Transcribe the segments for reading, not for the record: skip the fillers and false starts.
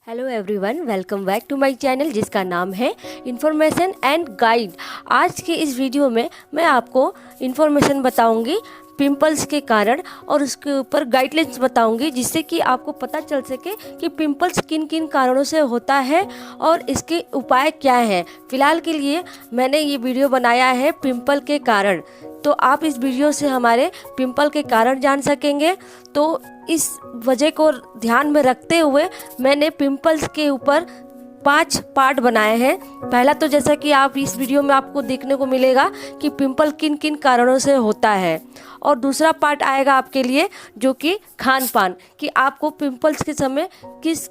Hello everyone, welcome back to my channel जिसका नाम है इन्फॉर्मेशन एंड गाइड। आज की इस वीडियो में मैं आपको इन्फॉर्मेशन बताऊंगी पिंपल्स के कारण और उसके ऊपर गाइडलाइंस बताऊंगी, जिससे कि आपको पता चल सके कि पिंपल्स किन किन कारणों से होता है और इसके उपाय क्या हैं। फ़िलहाल के लिए मैंने ये वीडियो बनाया है पिंपल के कारण, तो आप इस वीडियो से हमारे पिंपल के कारण जान सकेंगे। तो इस वजह को ध्यान में रखते हुए मैंने पिंपल्स के ऊपर 5 पार्ट बनाए हैं। पहला तो जैसा कि आप इस वीडियो में आपको देखने को मिलेगा कि पिंपल किन किन कारणों से होता है, और दूसरा पार्ट आएगा आपके लिए जो कि खान पान, कि आपको पिंपल्स के समय किस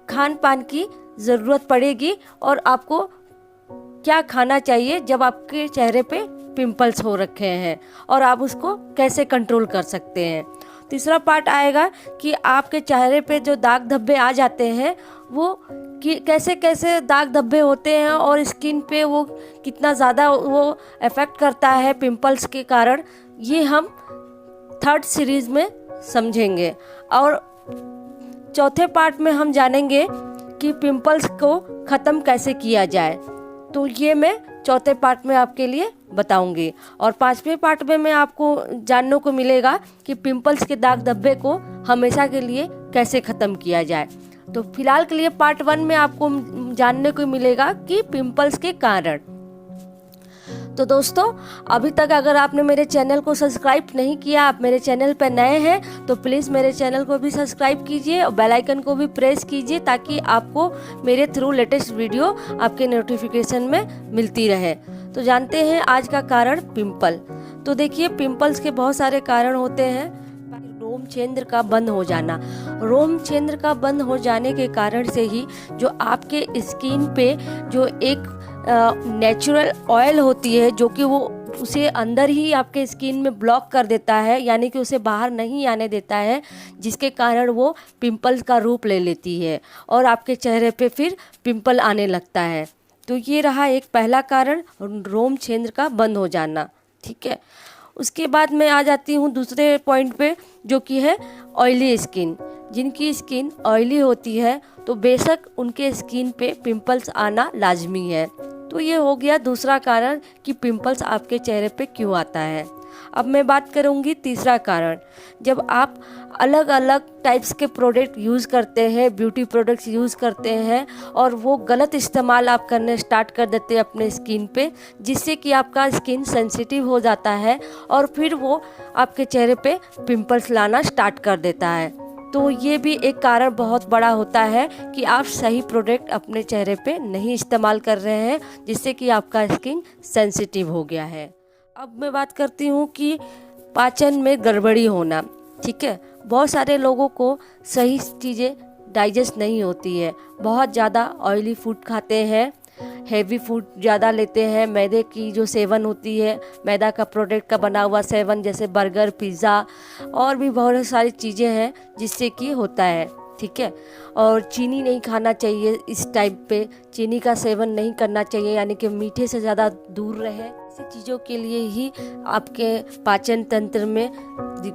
खान पान की ज़रूरत पड़ेगी और आपको क्या खाना चाहिए जब आपके चेहरे पे पिंपल्स हो रखे हैं और आप उसको कैसे कंट्रोल कर सकते हैं। तीसरा पार्ट आएगा कि आपके चेहरे पे जो दाग धब्बे आ जाते हैं वो कि कैसे कैसे दाग धब्बे होते हैं और स्किन पे वो कितना ज़्यादा वो अफेक्ट करता है पिंपल्स के कारण, ये हम थर्ड सीरीज़ में समझेंगे। और चौथे पार्ट में हम जानेंगे कि पिंपल्स को ख़त्म कैसे किया जाए, तो ये मैं चौथे पार्ट में आपके लिए बताऊंगी। और 5वें पार्ट में मैं आपको जानने को मिलेगा कि पिंपल्स के दाग धब्बे को हमेशा के लिए कैसे ख़त्म किया जाए। तो फिलहाल के लिए पार्ट 1 में आपको जानने को मिलेगा कि पिंपल्स के कारण। तो दोस्तों, अभी तक अगर आपने मेरे चैनल को सब्सक्राइब नहीं किया, आप मेरे चैनल पर नए हैं तो प्लीज़ मेरे चैनल को भी सब्सक्राइब कीजिए और बेल आइकन को भी प्रेस कीजिए, ताकि आपको मेरे थ्रू लेटेस्ट वीडियो आपके नोटिफिकेशन में मिलती रहे। तो जानते हैं आज का कारण पिंपल। तो देखिए, पिंपल्स के बहुत सारे कारण होते हैं। रोम छिद्र का बंद हो जाना। रोम छिद्र का बंद हो जाने के कारण से ही जो आपके स्किन पे जो एक नेचुरल ऑयल होती है, जो कि वो उसे अंदर ही आपके स्किन में ब्लॉक कर देता है, यानी कि उसे बाहर नहीं आने देता है, जिसके कारण वो पिंपल्स का रूप ले लेती है और आपके चेहरे पे फिर पिंपल आने लगता है। तो ये रहा एक पहला कारण, रोम छिद्र का बंद हो जाना। ठीक है, उसके बाद मैं आ जाती हूँ दूसरे पॉइंट पे, जो कि है ऑयली स्किन। जिनकी स्किन ऑयली होती है तो बेशक उनके स्किन पे पिंपल्स आना लाजमी है। तो ये हो गया दूसरा कारण कि पिंपल्स आपके चेहरे पे क्यों आता है। अब मैं बात करूँगी तीसरा कारण। जब आप अलग अलग टाइप्स के प्रोडक्ट यूज़ करते हैं, ब्यूटी प्रोडक्ट्स यूज़ करते हैं, और वो गलत इस्तेमाल आप करने स्टार्ट कर देते हैं अपने स्किन पे, जिससे कि आपका स्किन सेंसिटिव हो जाता है और फिर वो आपके चेहरे पे पिंपल्स लाना स्टार्ट कर देता है। तो ये भी एक कारण बहुत बड़ा होता है कि आप सही प्रोडक्ट अपने चेहरे पे नहीं इस्तेमाल कर रहे हैं, जिससे कि आपका स्किन सेंसिटिव हो गया है। अब मैं बात करती हूँ कि पाचन में गड़बड़ी होना। ठीक है, बहुत सारे लोगों को सही चीज़ें डाइजेस्ट नहीं होती है, बहुत ज़्यादा ऑयली फूड खाते हैं, हेवी फूड ज़्यादा लेते हैं, मैदे की जो सेवन होती है, मैदा का प्रोडक्ट का बना हुआ सेवन, जैसे बर्गर, पिज़्ज़ा और भी बहुत सारी चीज़ें हैं जिससे कि होता है। ठीक है, और चीनी नहीं खाना चाहिए। इस टाइप पे चीनी का सेवन नहीं करना चाहिए, यानी कि मीठे से ज़्यादा दूर रहे। ऐसी चीज़ों के लिए ही आपके पाचन तंत्र में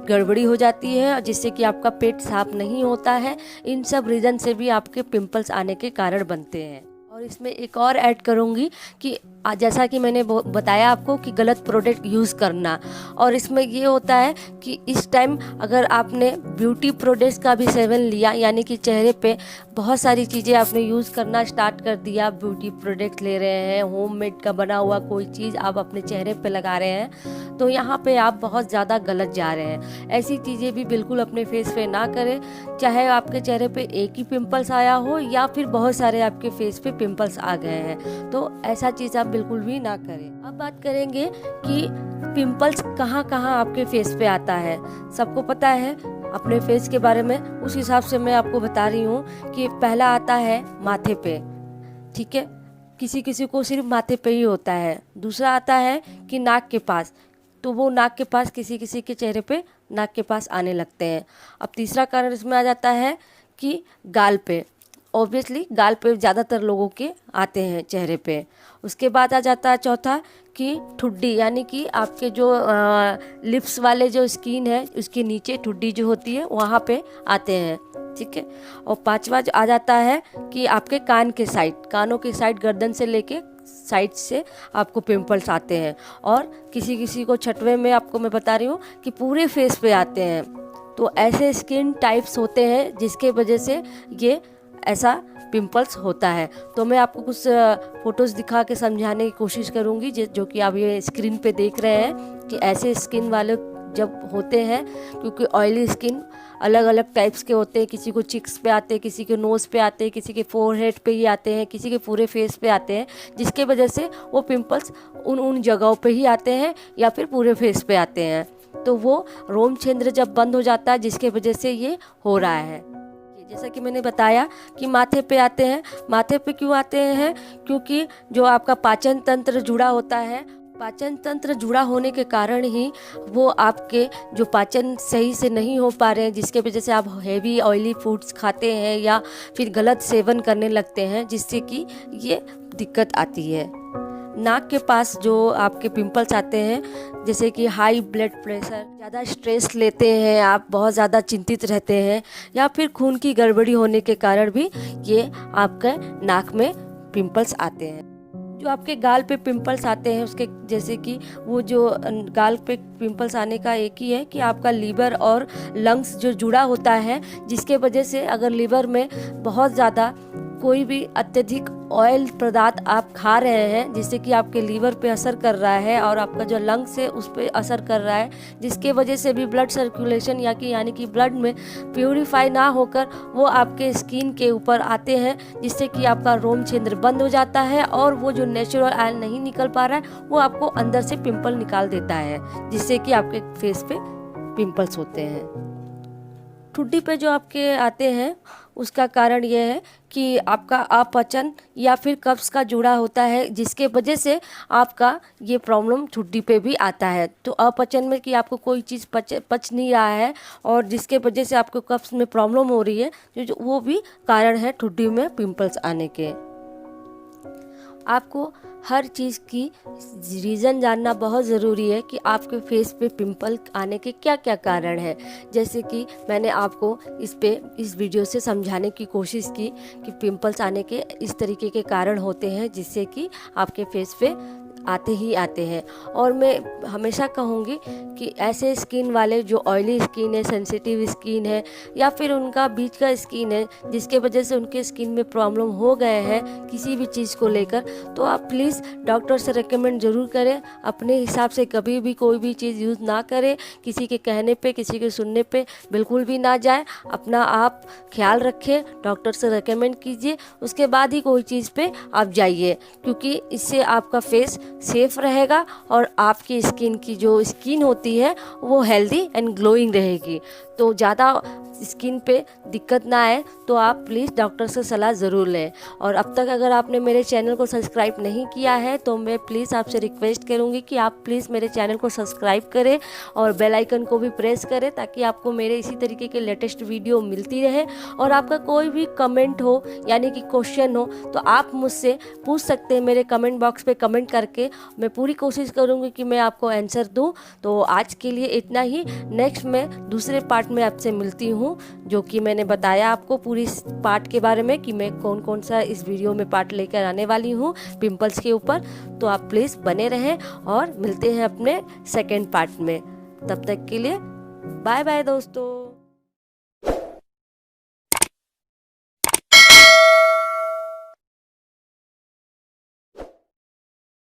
गड़बड़ी हो जाती है, जिससे कि आपका पेट साफ नहीं होता है। इन सब रीज़न से भी आपके पिंपल्स आने के कारण बनते हैं। और इसमें एक और ऐड करूँगी कि जैसा कि मैंने बताया आपको कि गलत प्रोडक्ट यूज़ करना, और इसमें ये होता है कि इस टाइम अगर आपने ब्यूटी प्रोडक्ट्स का भी सेवन लिया, यानी कि चेहरे पे बहुत सारी चीज़ें आपने यूज़ करना स्टार्ट कर दिया, ब्यूटी प्रोडक्ट ले रहे हैं, होममेड का बना हुआ कोई चीज़ आप अपने चेहरे पे लगा रहे हैं, तो यहाँ पे आप बहुत ज़्यादा गलत जा रहे हैं। ऐसी चीज़ें भी बिल्कुल अपने फेस पे ना करें, चाहे आपके चेहरे पे एक ही पिंपल्स आया हो या फिर बहुत सारे आपके फेस पे पिंपल्स आ गए हैं, तो ऐसा चीज़ आप बिल्कुल भी ना करें। अब बात करेंगे कि पिंपल्स कहाँ कहाँ आपके फेस पे आता है। सबको पता है अपने फेस के बारे में, उस हिसाब से मैं आपको बता रही हूँ कि पहला आता है माथे पे। ठीक है, किसी किसी को सिर्फ माथे पे ही होता है। दूसरा आता है कि नाक के पास, तो वो नाक के पास किसी किसी के चेहरे पे नाक के पास आने लगते हैं। अब तीसरा कारण इसमें आ जाता है कि गाल पे। ऑब्वियसली गाल पे ज़्यादातर लोगों के आते हैं चेहरे पे। उसके बाद आ जाता है चौथा कि ठुड्डी, यानी कि आपके जो लिप्स वाले जो स्किन है उसके नीचे ठुड्डी जो होती है वहाँ पे आते हैं। ठीक है। और पांचवा जो आ जाता है कि आपके कान के साइड, कानों की साइड, गर्दन से लेके साइड से आपको पिंपल्स आते हैं। और किसी किसी को छठवें में आपको मैं बता रही हूँ कि पूरे फेस पे आते हैं। तो ऐसे स्किन टाइप्स होते हैं जिसके वजह से ये ऐसा पिंपल्स होता है। तो मैं आपको कुछ फोटोज़ दिखा के समझाने की कोशिश करूँगी जो कि आप ये स्क्रीन पे देख रहे हैं कि ऐसे स्किन वाले जब होते हैं, क्योंकि ऑयली स्किन अलग अलग टाइप्स के होते हैं। किसी को चिक्स पे आते हैं, किसी के नोज़ पे आते हैं, किसी के फोरहेड पे ही आते हैं, किसी के पूरे फेस पे आते हैं, जिसके वजह से वो पिंपल्स उन जगहों पे ही आते हैं या फिर पूरे फेस पे आते हैं। तो वो रोम छिद्र जब बंद हो जाता है जिसके वजह से ये हो रहा है। जैसा कि मैंने बताया कि माथे पे आते हैं। माथे पे क्यों आते हैं? क्योंकि जो आपका पाचन तंत्र जुड़ा होता है, पाचन तंत्र जुड़ा होने के कारण ही वो आपके जो पाचन सही से नहीं हो पा रहे हैं, जिसके वजह से आप हैवी ऑयली फूड्स खाते हैं या फिर गलत सेवन करने लगते हैं, जिससे कि ये दिक्कत आती है। नाक के पास जो आपके पिंपल्स आते हैं, जैसे कि हाई ब्लड प्रेशर, ज़्यादा स्ट्रेस लेते हैं आप, बहुत ज़्यादा चिंतित रहते हैं, या फिर खून की गड़बड़ी होने के कारण भी ये आपके नाक में पिंपल्स आते हैं। जो आपके गाल पे पिंपल्स आते हैं उसके जैसे कि वो जो गाल पे पिंपल्स आने का एक ही है कि आपका लीवर और लंग्स जो जुड़ा होता है, जिसके वजह से अगर लीवर में बहुत ज़्यादा कोई भी अत्यधिक ऑयल पदार्थ आप खा रहे हैं, जिससे कि आपके लीवर पे असर कर रहा है और आपका जो लंग्स है उस पर असर कर रहा है, जिसके वजह से भी ब्लड सर्कुलेशन यानी कि ब्लड में प्यूरिफाई ना होकर वो आपके स्किन के ऊपर आते हैं, जिससे कि आपका रोम छिद्र बंद हो जाता है और वो जो नेचुरल ऑयल नहीं निकल पा रहा है वो आपको अंदर से पिंपल निकाल देता है, जिससे कि आपके फेस पे पिंपल्स होते हैं। ठुड्डी पे जो आपके आते हैं उसका कारण यह है कि आपका अपचन या फिर कब्ज का जुड़ा होता है, जिसके वजह से आपका ये प्रॉब्लम ठुड्डी पे भी आता है। तो अपचन में कि आपको कोई चीज़ पच नहीं रहा है और जिसके वजह से आपको कब्ज में प्रॉब्लम हो रही है, जो वो भी कारण है ठुड्डी में पिंपल्स आने के। आपको हर चीज़ की रीज़न जानना बहुत ज़रूरी है कि आपके फेस पे पिंपल आने के क्या क्या कारण है। जैसे कि मैंने आपको इस वीडियो से समझाने की कोशिश की कि पिंपल्स आने के इस तरीके के कारण होते हैं, जिससे कि आपके फेस पे आते ही आते हैं। और मैं हमेशा कहूँगी कि ऐसे स्किन वाले जो ऑयली स्किन है, सेंसिटिव स्किन है, या फिर उनका बीच का स्किन है जिसके वजह से उनके स्किन में प्रॉब्लम हो गए हैं किसी भी चीज़ को लेकर, तो आप प्लीज़ डॉक्टर से रेकमेंड ज़रूर करें। अपने हिसाब से कभी भी कोई भी चीज़ यूज़ ना करें, किसी के कहने पे, किसी के सुनने पे बिल्कुल भी ना जाए। अपना आप ख्याल रखें, डॉक्टर से रेकमेंड कीजिए, उसके बाद ही कोई चीज़ पे आप जाइए, क्योंकि इससे आपका फेस सेफ रहेगा और आपकी स्किन की जो स्किन होती है वो हेल्दी एंड ग्लोइंग रहेगी। तो ज़्यादा स्किन पे दिक्कत ना आए तो आप प्लीज़ डॉक्टर से सलाह ज़रूर लें। और अब तक अगर आपने मेरे चैनल को सब्सक्राइब नहीं किया है तो मैं प्लीज़ आपसे रिक्वेस्ट करूँगी कि आप प्लीज़ मेरे चैनल को सब्सक्राइब करें और बेल आइकन को भी प्रेस करें, ताकि आपको मेरे इसी तरीके के लेटेस्ट वीडियो मिलती रहे। और आपका कोई भी कमेंट हो यानी कि क्वेश्चन हो तो आप मुझसे पूछ सकते हैं मेरे कमेंट बॉक्स पे कमेंट करके। मैं पूरी कोशिश करूँगी कि मैं आपको आंसर दूँ। तो आज के लिए इतना ही। नेक्स्ट मैं दूसरे पार्ट में आपसे मिलती हूँ, जो कि मैंने बताया आपको पूरी पार्ट के बारे में कि मैं कौन कौन सा इस वीडियो में पार्ट लेकर आने वाली हूँ पिंपल्स के ऊपर। तो आप प्लीज़ बने रहें और मिलते हैं अपने सेकेंड पार्ट में। तब तक के लिए बाय बाय दोस्तों।